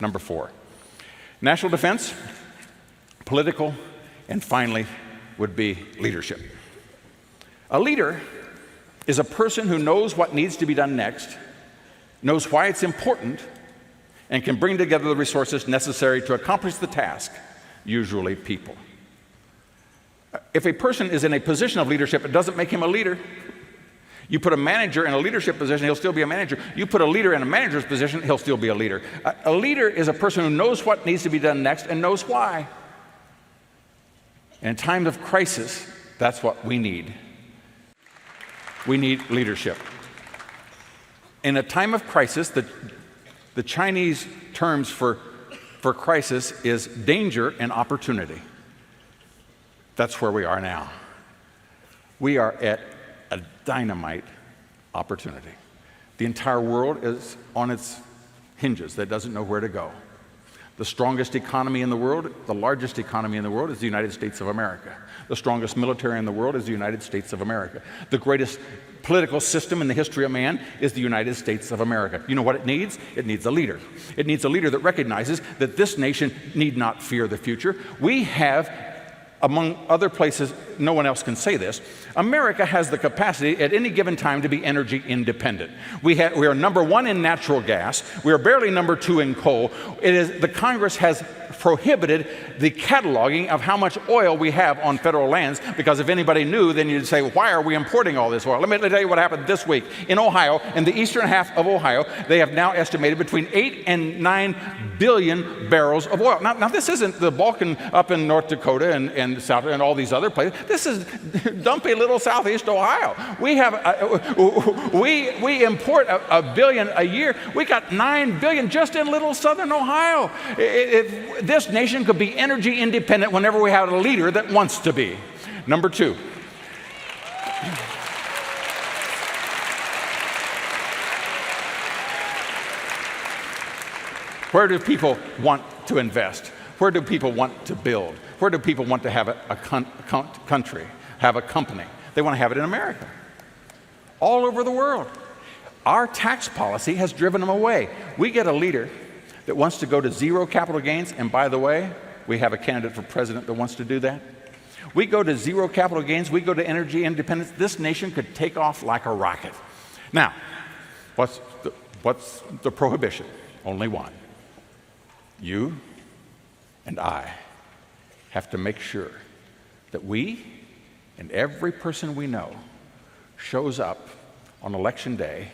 Number 4, national defense, political, and finally would be leadership. A leader is a person who knows what needs to be done next, knows why it's important, and can bring together the resources necessary to accomplish the task, usually people. If a person is in a position of leadership, it doesn't make him a leader. You put a manager in a leadership position, he'll still be a manager. You put a leader in a manager's position, he'll still be a leader. A leader is a person who knows what needs to be done next and knows why. And in times of crisis, that's what we need. We need leadership. In a time of crisis, the Chinese terms for crisis is danger and opportunity. That's where we are now. We are at a dynamite opportunity. The entire world is on its hinges that doesn't know where to go. The strongest economy in the world, the largest economy in the world, is the United States of America. The strongest military in the world is the United States of America. The greatest political system in the history of man is the United States of America. You know what it needs? It needs a leader. It needs a leader that recognizes that this nation need not fear the future. We have, among other places, no one else can say this, America has the capacity at any given time to be energy independent. We are number 1 in natural gas. We are barely number 2 in coal. The Congress has prohibited the cataloging of how much oil we have on federal lands, because if anybody knew, then you'd say, well, why are we importing all this oil? Let me tell you what happened this week. In Ohio, in the eastern half of Ohio, they have now estimated between 8 and 9 billion barrels of oil. Now this isn't the Balkan up in North Dakota and South and all these other places. This is dumpy little southeast Ohio. We have we import a billion a year. We got 9 billion just in little southern Ohio. This nation could be energy independent whenever we have a leader that wants to be. Number 2. Where do people want to invest? Where do people want to build? Where do people want to have a country, have a company? They want to have it in America. All over the world. Our tax policy has driven them away. We get a leader that wants to go to zero capital gains, and by the way, we have a candidate for president that wants to do that. We go to zero capital gains, we go to energy independence, this nation could take off like a rocket. Now, what's the prohibition? Only one. You and I have to make sure that we and every person we know shows up on election day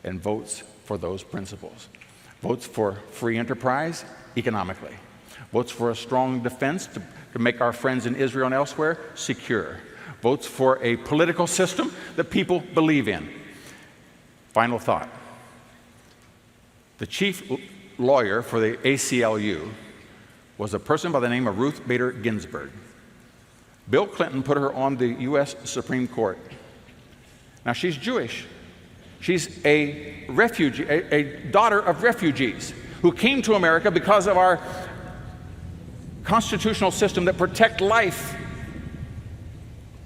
and votes for those principles. Votes for free enterprise economically. Votes for a strong defense to make our friends in Israel and elsewhere secure. Votes for a political system that people believe in. Final thought. The chief lawyer for the ACLU was a person by the name of Ruth Bader Ginsburg. Bill Clinton put her on the U.S. Supreme Court. Now, she's Jewish. She's a refugee, a daughter of refugees who came to America because of our constitutional system that protect life.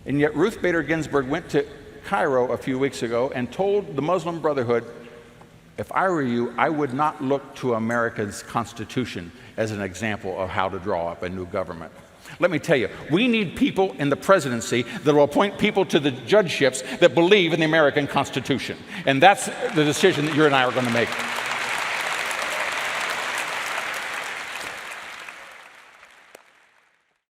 And yet Ruth Bader Ginsburg went to Cairo a few weeks ago and told the Muslim Brotherhood, if I were you, I would not look to America's Constitution as an example of how to draw up a new government. Let me tell you, we need people in the presidency that will appoint people to the judgeships that believe in the American Constitution. And that's the decision that you and I are going to make.